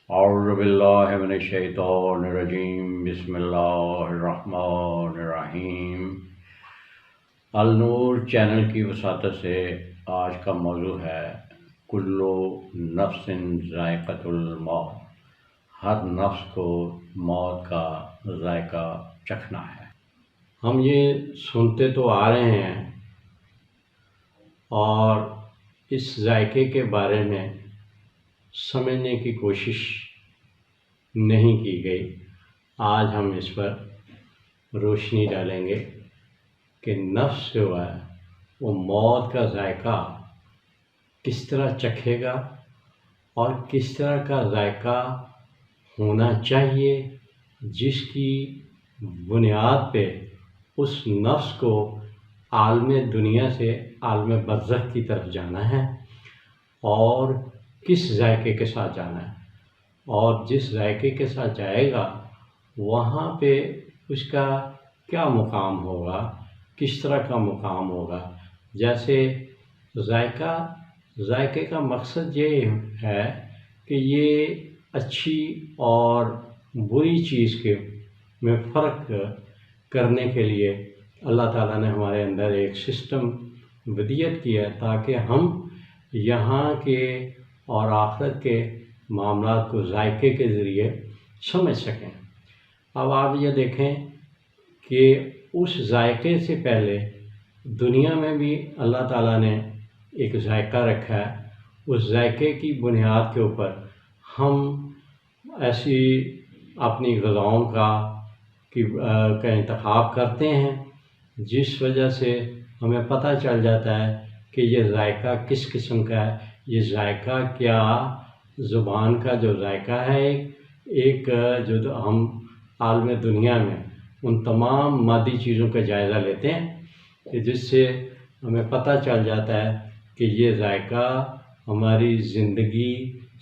اعوذ باللہ من الشیطان الرجیم بسم اللہ الرحمن الرحیم۔ النور چینل کی وساطت سے آج کا موضوع ہے کل نفس ذائقۃ الموت۔ ہر نفس کو موت کا ذائقہ چکھنا ہے۔ ہم یہ سنتے تو آ رہے ہیں اور اس ذائقے کے بارے میں سمجھنے کی کوشش نہیں کی گئی۔ آج ہم اس پر روشنی ڈالیں گے کہ نفس جو ہے وہ موت کا ذائقہ کس طرح چکھے گا اور کس طرح کا ذائقہ ہونا چاہیے، جس کی بنیاد پہ اس نفس کو عالم دنیا سے عالم برزخ کی طرف جانا ہے اور کس ذائقے کے ساتھ جانا ہے، اور جس ذائقے کے ساتھ جائے گا وہاں پہ اس کا کیا مقام ہوگا، کس طرح کا مقام ہوگا۔ جیسے ذائقے کا مقصد یہ ہے کہ یہ اچھی اور بری چیز کے میں فرق کرنے کے لیے اللہ تعالیٰ نے ہمارے اندر ایک سسٹم ودیت کیا تاکہ ہم یہاں کے اور آخرت کے معاملات کو ذائقے کے ذریعے سمجھ سکیں۔ اب آپ یہ دیکھیں کہ اس ذائقے سے پہلے دنیا میں بھی اللہ تعالیٰ نے ایک ذائقہ رکھا ہے۔ اس ذائقے کی بنیاد کے اوپر ہم ایسی اپنی غذاؤں کا انتخاب کرتے ہیں، جس وجہ سے ہمیں پتہ چل جاتا ہے کہ یہ ذائقہ کس قسم کا ہے۔ یہ ذائقہ کیا زبان کا جو ذائقہ ہے، ایک جو ہم عالم دنیا میں ان تمام مادی چیزوں کا جائزہ لیتے ہیں کہ جس سے ہمیں پتہ چل جاتا ہے کہ یہ ذائقہ ہماری زندگی،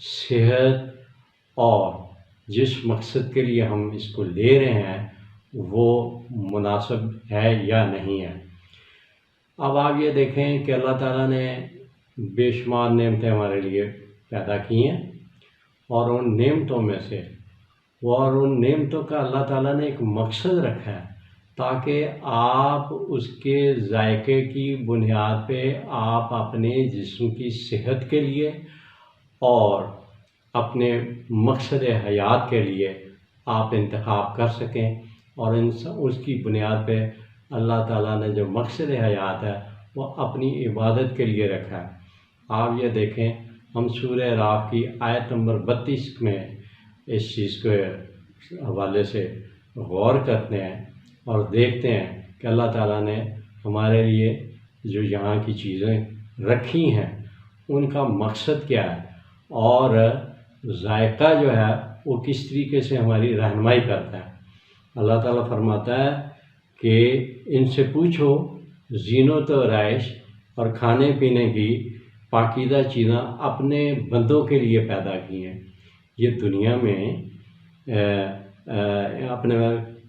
صحت اور جس مقصد کے لیے ہم اس کو لے رہے ہیں وہ مناسب ہے یا نہیں ہے۔ اب آپ یہ دیکھیں کہ اللہ تعالیٰ نے بے شمار نعمتیں ہمارے لیے پیدا کی ہیں، اور ان نعمتوں میں سے اور ان نعمتوں کا اللہ تعالیٰ نے ایک مقصد رکھا ہے تاکہ آپ اس کے ذائقے کی بنیاد پہ آپ اپنے جسم کی صحت کے لیے اور اپنے مقصد حیات کے لیے آپ انتخاب کر سکیں، اور اس کی بنیاد پہ اللہ تعالیٰ نے جو مقصد حیات ہے وہ اپنی عبادت کے لیے رکھا ہے۔ آپ یہ دیکھیں، ہم سورہ راف کی آیت نمبر 32 میں اس چیز کے حوالے سے غور کرتے ہیں اور دیکھتے ہیں کہ اللہ تعالیٰ نے ہمارے لیے جو یہاں کی چیزیں رکھی ہیں ان کا مقصد کیا ہے، اور ذائقہ جو ہے وہ کس طریقے سے ہماری رہنمائی کرتا ہے۔ اللہ تعالیٰ فرماتا ہے کہ ان سے پوچھو زینت و رائش اور کھانے پینے کی پاکیزہ چیزیں اپنے بندوں کے لیے پیدا کی ہیں۔ یہ دنیا میں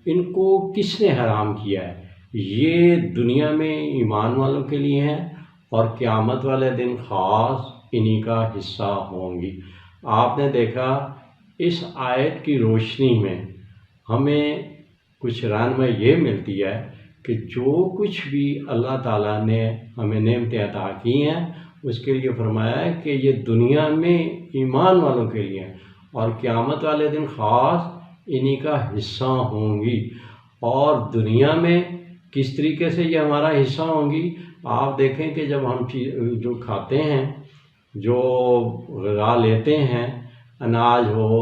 ان کو کس نے حرام کیا ہے؟ یہ دنیا میں ایمان والوں کے لیے ہیں اور قیامت والے دن خاص انہی کا حصہ ہوں گی۔ آپ نے دیکھا اس آیت کی روشنی میں ہمیں کچھ رہنمائی یہ ملتی ہے کہ جو کچھ بھی اللہ تعالیٰ نے ہمیں نعمتیں عطا کی ہیں اس کے لیے فرمایا ہے کہ یہ دنیا میں ایمان والوں کے لیے ہیں اور قیامت والے دن خاص انہی کا حصہ ہوں گی۔ اور دنیا میں کس طریقے سے یہ ہمارا حصہ ہوں گی؟ آپ دیکھیں کہ جب ہم جو کھاتے ہیں، جو غذا لیتے ہیں، اناج ہو،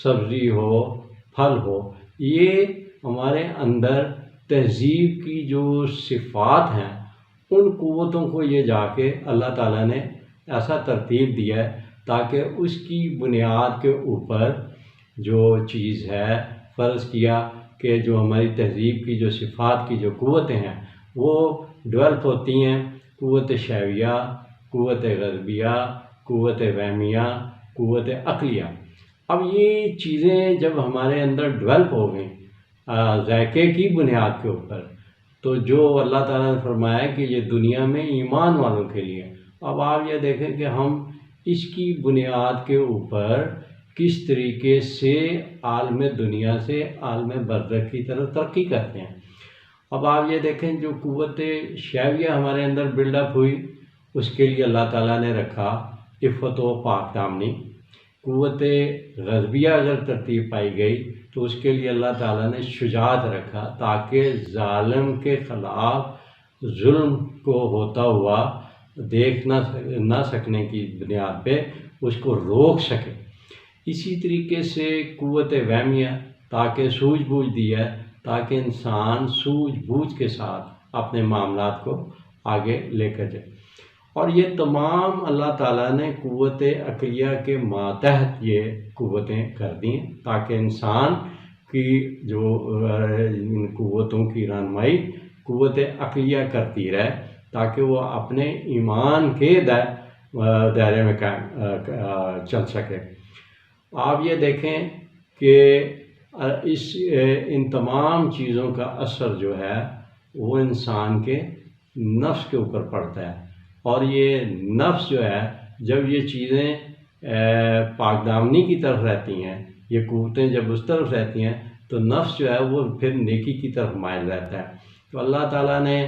سبزی ہو، پھل ہو، یہ ہمارے اندر تہذیب کی جو صفات ہیں ان قوتوں کو یہ جا کے اللہ تعالیٰ نے ایسا ترتیب دیا ہے تاکہ اس کی بنیاد کے اوپر جو چیز ہے فرض کیا کہ جو ہماری تہذیب کی جو صفات کی جو قوتیں ہیں وہ ڈیولپ ہوتی ہیں، قوت شعویہ، قوت غضبیہ، قوت وہمیہ، قوت عقلیہ۔ اب یہ چیزیں جب ہمارے اندر ڈیولپ ہو گئیں ذائقے کی بنیاد کے اوپر، تو جو اللہ تعالیٰ نے فرمایا کہ یہ دنیا میں ایمان والوں کے لیے۔ اب آپ یہ دیکھیں کہ ہم اس کی بنیاد کے اوپر کس طریقے سے عالم دنیا سے عالم برزخ کی طرف ترقی کرتے ہیں۔ اب آپ یہ دیکھیں جو قوت شیویہ ہمارے اندر بلڈ اپ ہوئی، اس کے لیے اللہ تعالیٰ نے رکھا عفت و پاک دامنی۔ قوت غضبیہ اگر ترتیب پائی گئی تو اس کے لیے اللہ تعالیٰ نے شجاعت رکھا تاکہ ظالم کے خلاف ظلم کو ہوتا ہوا دیکھ نہ سکنے کی بنیاد پہ اس کو روک سکے۔ اسی طریقے سے قوت وہمیہ تاکہ سوجھ بوجھ دیا تاکہ انسان سوجھ بوجھ کے ساتھ اپنے معاملات کو آگے لے کر جائے۔ اور یہ تمام اللہ تعالیٰ نے قوت عقلیہ کے ماتحت یہ قوتیں کر دیں تاکہ انسان کی جو ان قوتوں کی رہنمائی قوت عقلیہ کرتی رہے تاکہ وہ اپنے ایمان کے دائرے میں چل سکے۔ آپ یہ دیکھیں کہ ان تمام چیزوں کا اثر جو ہے وہ انسان کے نفس کے اوپر پڑتا ہے، اور یہ نفس جو ہے جب یہ چیزیں پاک دامنی کی طرف رہتی ہیں، یہ قوتیں جب اس طرف رہتی ہیں تو نفس جو ہے وہ پھر نیکی کی طرف مائل رہتا ہے۔ تو اللہ تعالیٰ نے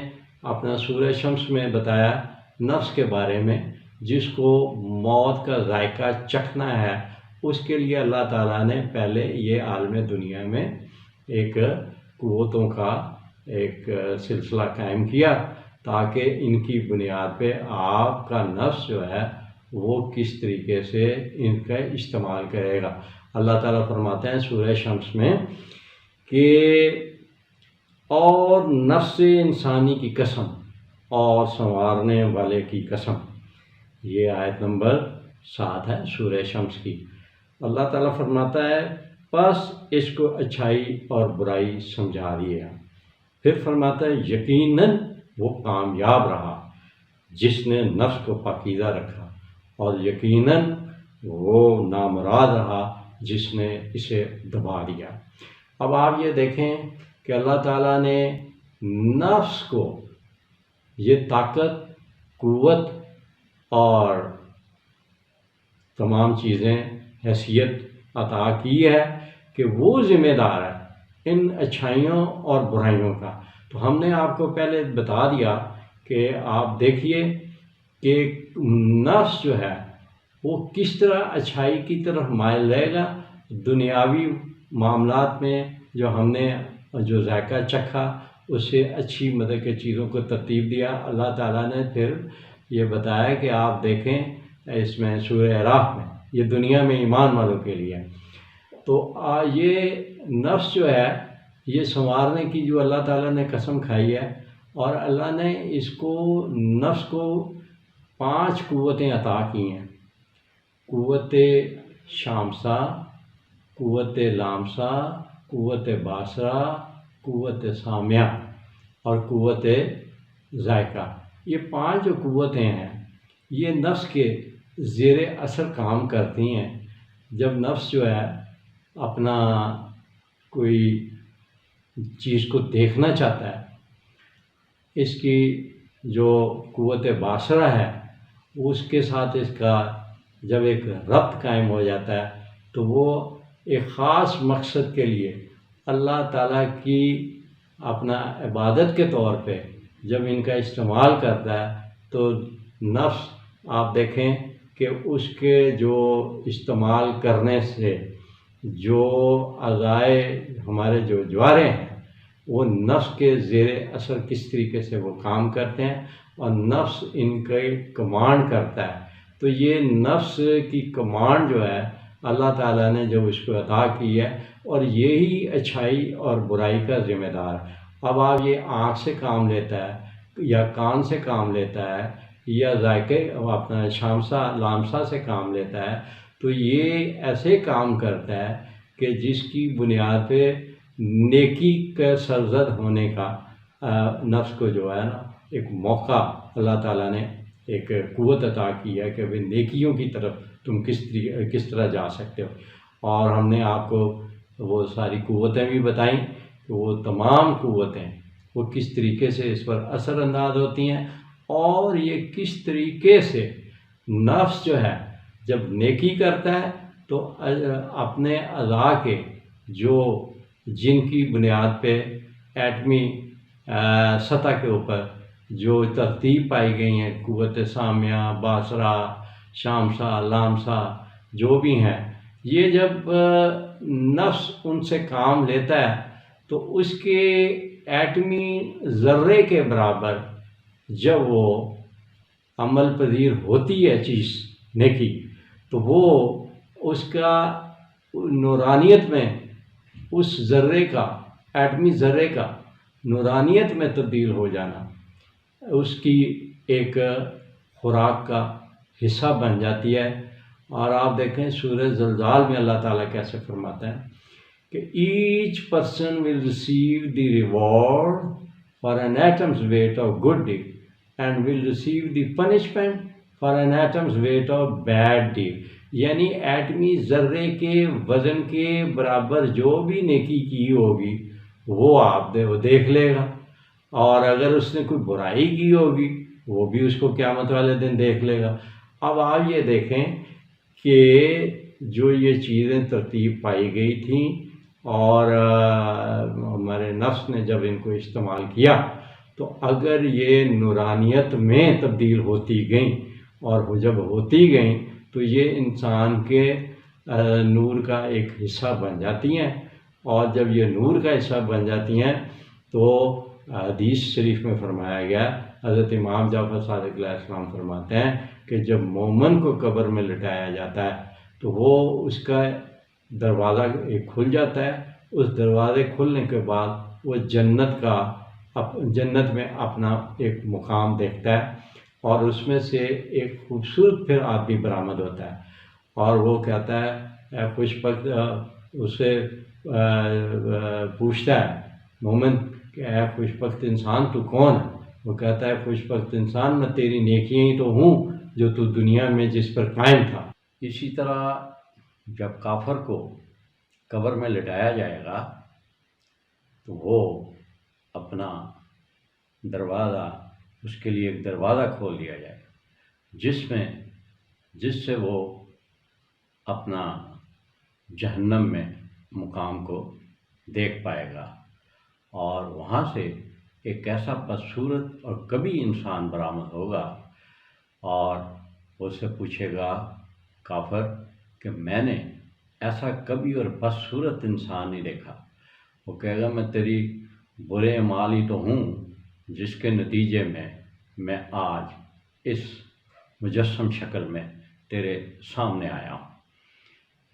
اپنا سورہ شمس میں بتایا نفس کے بارے میں، جس کو موت کا ذائقہ چکھنا ہے، اس کے لیے اللہ تعالیٰ نے پہلے یہ عالم دنیا میں ایک قوتوں کا ایک سلسلہ قائم کیا تاکہ ان کی بنیاد پہ آپ کا نفس جو ہے وہ کس طریقے سے ان کا استعمال کرے گا۔ اللہ تعالیٰ فرماتے ہیں سورہ شمس میں کہ اور نفس انسانی کی قسم اور سنوارنے والے کی قسم، یہ آیت نمبر 7 ہے سورہ شمس کی۔ اللہ تعالیٰ فرماتا ہے پس اس کو اچھائی اور برائی سمجھا دیا۔ پھر فرماتا ہے یقیناً وہ کامیاب رہا جس نے نفس کو پاکیزہ رکھا، اور یقیناً وہ نامراد رہا جس نے اسے دبا دیا۔ اب آپ یہ دیکھیں کہ اللہ تعالیٰ نے نفس کو یہ طاقت، قوت اور تمام چیزیں، حیثیت عطا کی ہے کہ وہ ذمہ دار ہے ان اچھائیوں اور برائیوں کا۔ تو ہم نے آپ کو پہلے بتا دیا کہ آپ دیکھیے کہ نفس جو ہے وہ کس طرح اچھائی کی طرف مائل رہے گا۔ دنیاوی معاملات میں جو ہم نے جو ذائقہ چکھا اس سے اچھی مدد کے چیزوں کو ترتیب دیا۔ اللہ تعالیٰ نے پھر یہ بتایا کہ آپ دیکھیں اس میں سورہ اعراف میں، یہ دنیا میں ایمان والوں کے لیے۔ تو یہ نفس جو ہے یہ سنوارنے کی جو اللہ تعالیٰ نے قسم کھائی ہے، اور اللہ نے اس کو نفس کو 5 قوتیں عطا کی ہیں: قوت شامسہ، قوت لامسہ، قوت باصرہ، قوت سامعہ اور قوت ذائقہ۔ یہ 5 جو قوتیں ہیں یہ نفس کے زیر اثر کام کرتی ہیں۔ جب نفس جو ہے اپنا کوئی چیز کو دیکھنا چاہتا ہے، اس کی جو قوت باصرہ ہے اس کے ساتھ اس کا جب ایک ربط قائم ہو جاتا ہے تو وہ ایک خاص مقصد کے لیے اللہ تعالیٰ کی اپنا عبادت کے طور پہ جب ان کا استعمال کرتا ہے تو نفس آپ دیکھیں کہ اس کے جو استعمال کرنے سے جو اعضائے ہمارے جو جوارے ہیں وہ نفس کے زیر اثر کس طریقے سے وہ کام کرتے ہیں، اور نفس ان کے کمانڈ کرتا ہے۔ تو یہ نفس کی کمانڈ جو ہے اللہ تعالیٰ نے جو اس کو عطا کی ہے، اور یہی اچھائی اور برائی کا ذمہ دار ہے۔ اب آپ یہ آنکھ سے کام لیتا ہے یا کان سے کام لیتا ہے یا ذائقے اپنا شامسہ لامسہ سے کام لیتا ہے، تو یہ ایسے کام کرتا ہے کہ جس کی بنیاد پہ نیکی کا سرزد ہونے کا نفس کو جو ہے نا ایک موقع اللہ تعالیٰ نے ایک قوت عطا کی ہے کہ وہ نیکیوں کی طرف تم کس طرح جا سکتے ہو۔ اور ہم نے آپ کو وہ ساری قوتیں بھی بتائیں کہ وہ تمام قوتیں وہ کس طریقے سے اس پر اثر انداز ہوتی ہیں، اور یہ کس طریقے سے نفس جو ہے جب نیکی کرتا ہے تو اپنے اعضاء کے جو جن کی بنیاد پہ ایٹمی سطح کے اوپر جو ترتیب پائی گئی ہیں، قوت سامیہ، باصرہ، شامسہ، لامسہ جو بھی ہیں، یہ جب نفس ان سے کام لیتا ہے تو اس کے ایٹمی ذرے کے برابر جب وہ عمل پذیر ہوتی ہے چیز نیکی، تو وہ اس کا نورانیت میں، اس ذرے کا، ایٹمی ذرے کا نورانیت میں تبدیل ہو جانا اس کی ایک خوراک کا حصہ بن جاتی ہے۔ اور آپ دیکھیں سورہ زلزال میں اللہ تعالیٰ کیسے فرماتا ہے کہ each person will receive the reward for an atom's weight of good deed and will receive the punishment for an atom's weight of bad deed, یعنی ایٹمی ذرے کے وزن کے برابر جو بھی نیکی کی ہوگی وہ آپ وہ دیکھ لے گا، اور اگر اس نے کوئی برائی کی ہوگی وہ بھی اس کو قیامت والے دن دیکھ لے گا۔ اب آپ یہ دیکھیں کہ جو یہ چیزیں ترتیب پائی گئی تھیں اور ہمارے نفس نے جب ان کو استعمال کیا تو اگر یہ نورانیت میں تبدیل ہوتی گئیں اور جب ہوتی گئیں تو یہ انسان کے نور کا ایک حصہ بن جاتی ہیں، اور جب یہ نور کا حصہ بن جاتی ہیں تو حدیث شریف میں فرمایا گیا، حضرت امام جعفر صادق علیہ السلام فرماتے ہیں کہ جب مومن کو قبر میں لٹایا جاتا ہے تو وہ اس کا دروازہ ایک کھل جاتا ہے، اس دروازے کھلنے کے بعد وہ جنت میں اپنا ایک مقام دیکھتا ہے، اور اس میں سے ایک خوبصورت پھر آدمی برآمد ہوتا ہے، اور وہ کہتا ہے اے خوش بخت، اسے پوچھتا ہے مومن کہ اے خوش بخت انسان تو کون ہے؟ وہ کہتا ہے خوش بخت انسان میں تیری نیکیاں ہی تو ہوں جو تو دنیا میں جس پر قائم تھا۔ اسی طرح جب کافر کو قبر میں لٹایا جائے گا تو وہ اپنا دروازہ، اس کے لیے ایک دروازہ کھول دیا جائے گا جس سے وہ اپنا جہنم میں مقام کو دیکھ پائے گا، اور وہاں سے ایک ایسا بدصورت اور کبھی انسان برآمد ہوگا، اور اس سے پوچھے گا کافر کہ میں نے ایسا کبھی اور بدصورت انسان نہیں دیکھا۔ وہ کہے گا میں تیری برے اعمال ہی تو ہوں جس کے نتیجے میں آج اس مجسم شکل میں تیرے سامنے آیا ہوں۔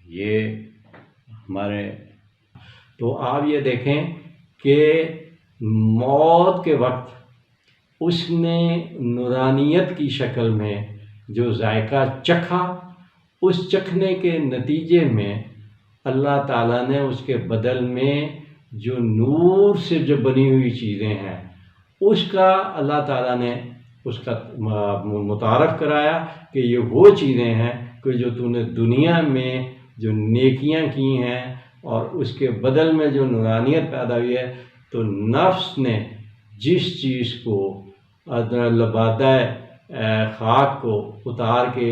یہ ہمارے تو آپ یہ دیکھیں کہ موت کے وقت اس نے نورانیت کی شکل میں جو ذائقہ چکھا، اس چکھنے کے نتیجے میں اللہ تعالیٰ نے اس کے بدل میں جو نور سے جو بنی ہوئی چیزیں ہیں اس کا اللہ تعالیٰ نے اس کا متعارف کرایا کہ یہ وہ چیزیں ہیں کہ جو تو نے دنیا میں جو نیکیاں کی ہیں اور اس کے بدل میں جو نورانیت پیدا ہوئی ہے، تو نفس نے جس چیز کو لبادہ خاک کو اتار کے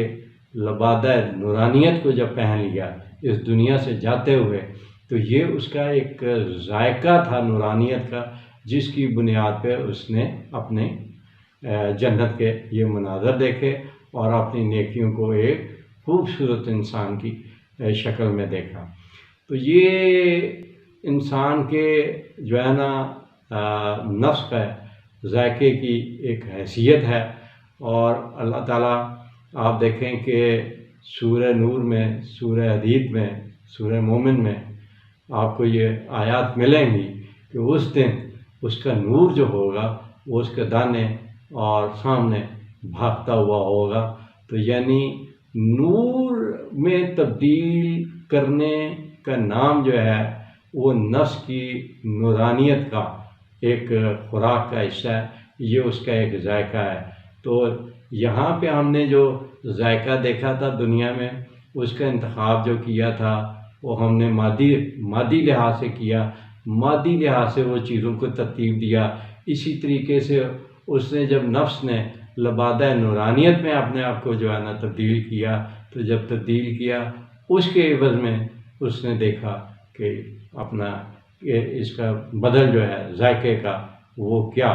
لبادہ نورانیت کو جب پہن لیا اس دنیا سے جاتے ہوئے، تو یہ اس کا ایک ذائقہ تھا نورانیت کا، جس کی بنیاد پہ اس نے اپنے جنت کے یہ مناظر دیکھے اور اپنی نیکیوں کو ایک خوبصورت انسان کی شکل میں دیکھا۔ تو یہ انسان کے جو ہے نا نفس کا ذائقے کی ایک حیثیت ہے، اور اللہ تعالیٰ آپ دیکھیں کہ سورہ نور میں، سورہ حدید میں، سورہ مومن میں آپ کو یہ آیات ملیں گی کہ اس دن اس کا نور جو ہوگا وہ اس کے دانے اور سامنے بھاگتا ہوا ہوگا۔ تو یعنی نور میں تبدیل کرنے کا نام جو ہے وہ نفس کی نورانیت کا ایک خوراک کا حصہ ہے، یہ اس کا ایک ذائقہ ہے۔ تو یہاں پہ ہم نے جو ذائقہ دیکھا تھا دنیا میں، اس کا انتخاب جو کیا تھا وہ ہم نے مادی لحاظ سے کیا، مادی لحاظ سے وہ چیزوں کو ترتیب دیا۔ اسی طریقے سے اس نے جب نفس نے لبادہ نورانیت میں اپنے آپ کو جو ہے نا تبدیل کیا، تو جب تبدیل کیا اس کے عوض میں اس نے دیکھا کہ اپنا اس کا بدل جو ہے ذائقے کا وہ کیا۔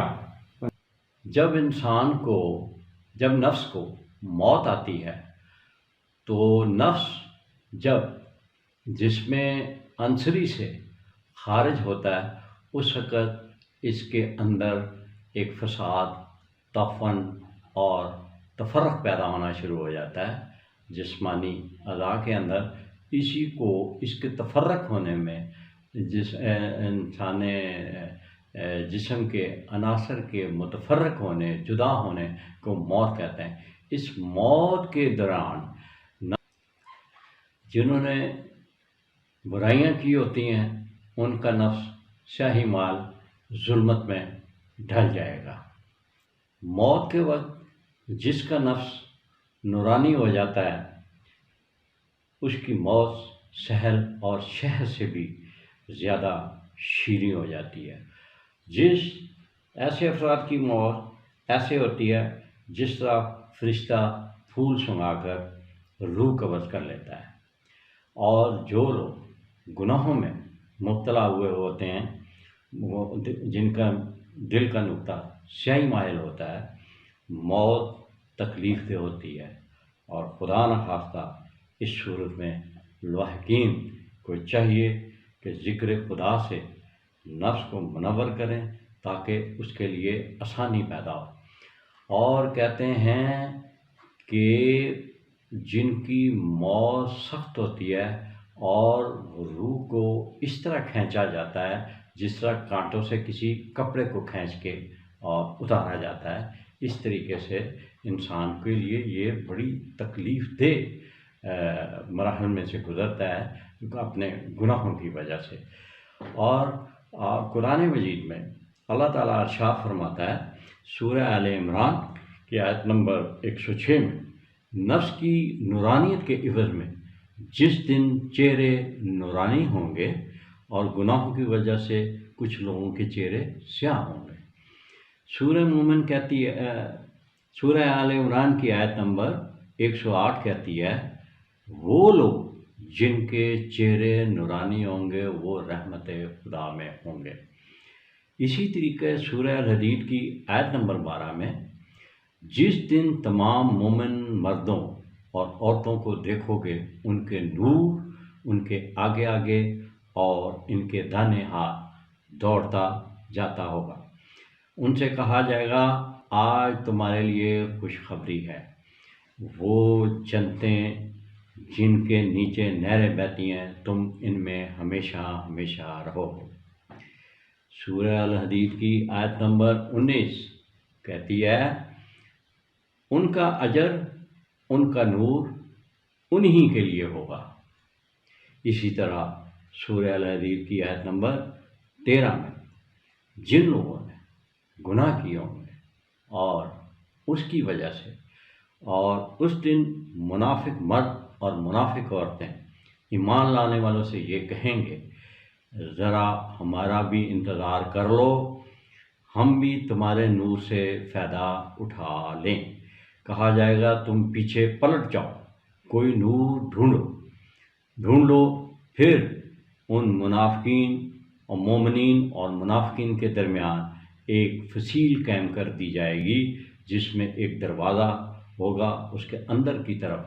جب نفس کو موت آتی ہے تو نفس جب جسم عنصری سے خارج ہوتا ہے اس وقت اس کے اندر ایک فساد، تفن اور تفرق پیدا ہونا شروع ہو جاتا ہے جسمانی اعضاء کے اندر۔ اسی کو اس کے تفرق ہونے میں انسان جسم کے عناصر کے متفرق ہونے، جدا ہونے کو موت کہتے ہیں۔ اس موت کے دوران جنہوں نے برائیاں کی ہوتی ہیں ان کا نفس سیاہی مال ظلمت میں ڈھل جائے گا۔ موت کے وقت جس کا نفس نورانی ہو جاتا ہے اس کی موت سحر اور شہد سے بھی زیادہ شیریں ہو جاتی ہے۔ ایسے افراد کی موت ایسے ہوتی ہے جس طرح فرشتہ پھول سنگھا کر روح قبض کر لیتا ہے، اور جو لوگ گناہوں میں مبتلا ہوئے ہوتے ہیں جن کا دل کا نقطہ سیاہی مائل ہوتا ہے، موت تکلیف دہ ہوتی ہے، اور خدا نخواستہ اس صورت میں لاحقین کو چاہیے کہ ذکر خدا سے نفس کو منور کریں تاکہ اس کے لیے آسانی پیدا ہو۔ اور کہتے ہیں کہ جن کی موت سخت ہوتی ہے اور روح کو اس طرح کھینچا جاتا ہے جس طرح کانٹوں سے کسی کپڑے کو کھینچ کے اور اتارا جاتا ہے، اس طریقے سے انسان کے لیے یہ بڑی تکلیف دہ مراحل میں سے گزرتا ہے اپنے گناہوں کی وجہ سے۔ اور قرآن مجید میں اللہ تعالیٰ ارشاد فرماتا ہے سورہ آل عمران کی آیت نمبر 106 میں، نفس کی نورانیت کے عوض میں جس دن چہرے نورانی ہوں گے اور گناہوں کی وجہ سے کچھ لوگوں کے چہرے سیاہ ہوں گے۔ سورہ مومن کہتی ہے، سورہ آل عمران کی آیت نمبر 108 کہتی ہے، وہ لوگ جن کے چہرے نورانی ہوں گے وہ رحمت خدا میں ہوں گے۔ اسی طریقے سورہ الحدید کی آیت نمبر 12 میں، جس دن تمام مومن مردوں اور عورتوں کو دیکھو گے ان کے نور ان کے آگے آگے اور ان کے دانے ہاتھ دوڑتا جاتا ہوگا۔ ان سے کہا جائے گا آج تمہارے لیے خوشخبری ہے، وہ جنتیں جن کے نیچے نہریں بہتی ہیں تم ان میں ہمیشہ ہمیشہ رہو گے۔ سورہ الحدید کی آیت نمبر 19 کہتی ہے، ان کا اجر، ان کا نور انہی کے لیے ہوگا۔ اسی طرح سورہ الحدید کی آیت نمبر 13 میں، جن لوگوں نے گناہ کیے ہوں گے اور اس کی وجہ سے، اور اس دن منافق مرد اور منافق عورتیں ایمان لانے والوں سے یہ کہیں گے، ذرا ہمارا بھی انتظار کر لو، ہم بھی تمہارے نور سے فائدہ اٹھا لیں۔ کہا جائے گا تم پیچھے پلٹ جاؤ، کوئی نور ڈھونڈ لو۔ پھر ان منافقین اور مومنین اور منافقین کے درمیان ایک فصیل قائم کر دی جائے گی جس میں ایک دروازہ ہوگا، اس کے اندر کی طرف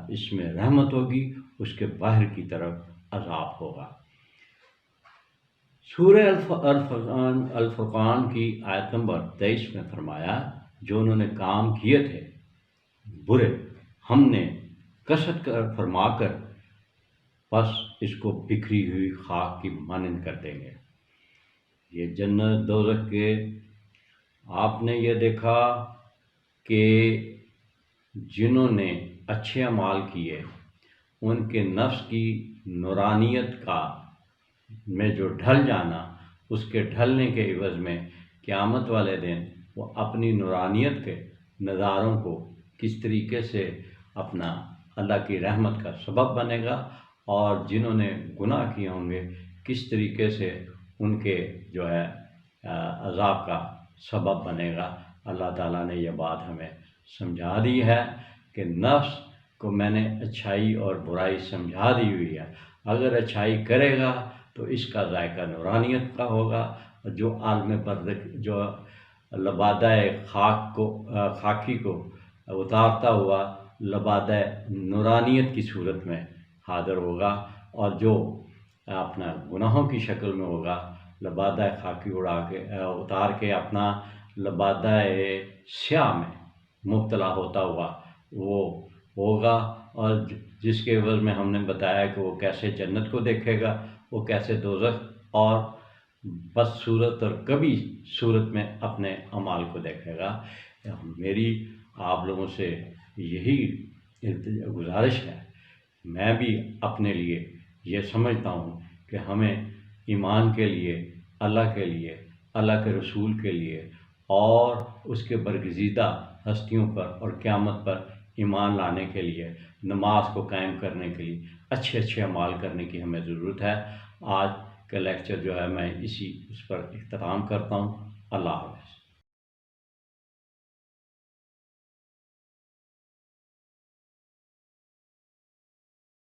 اس میں رحمت ہوگی، اس کے باہر کی طرف عذاب ہوگا۔ سورہ الفرقان کی آیت نمبر 23 میں فرمایا، جو انہوں نے کام کیے تھے برے ہم نے کثرت کر فرما کر بس اس کو بکھری ہوئی خاک کی مانند کر دیں گے۔ یہ جنت دوزخ کے آپ نے یہ دیکھا کہ جنہوں نے اچھے اعمال کیے ان کے نفس کی نورانیت کا میں جو ڈھل جانا، اس کے ڈھلنے کے عوض میں قیامت والے دن وہ اپنی نورانیت کے نظاروں کو کس طریقے سے اپنا اللہ کی رحمت کا سبب بنے گا، اور جنہوں نے گناہ کیے ہوں گے کس طریقے سے ان کے جو ہے عذاب کا سبب بنے گا۔ اللہ تعالیٰ نے یہ بات ہمیں سمجھا دی ہے کہ نفس کو میں نے اچھائی اور برائی سمجھا دی ہوئی ہے۔ اگر اچھائی کرے گا تو اس کا ذائقہ نورانیت کا ہوگا، اور جو عالم برزخ جو لبادہ خاکی کو اتارتا ہوا لبادہ نورانیت کی صورت میں حاضر ہوگا، اور جو اپنا گناہوں کی شکل میں ہوگا لبادہ خاکی اتار کے اپنا لبادہ سیاہ میں مبتلا ہوتا ہوا وہ ہوگا، اور جس کے عوض میں ہم نے بتایا کہ وہ کیسے جنت کو دیکھے گا، وہ کیسے دوزخ اور بد صورت اور کبھی صورت میں اپنے اعمال کو دیکھے گا۔ میری آپ لوگوں سے یہی گزارش ہے، میں بھی اپنے لیے یہ سمجھتا ہوں کہ ہمیں ایمان کے لیے، اللہ کے لیے، اللہ کے رسول کے لیے اور اس کے برگزیدہ ہستیوں پر اور قیامت پر ایمان لانے کے لیے، نماز کو قائم کرنے کے لیے اچھے اعمال کرنے کی ہمیں ضرورت ہے۔ آج کا لیکچر جو ہے میں اس پر اختتام کرتا ہوں۔ اللہ حافظ۔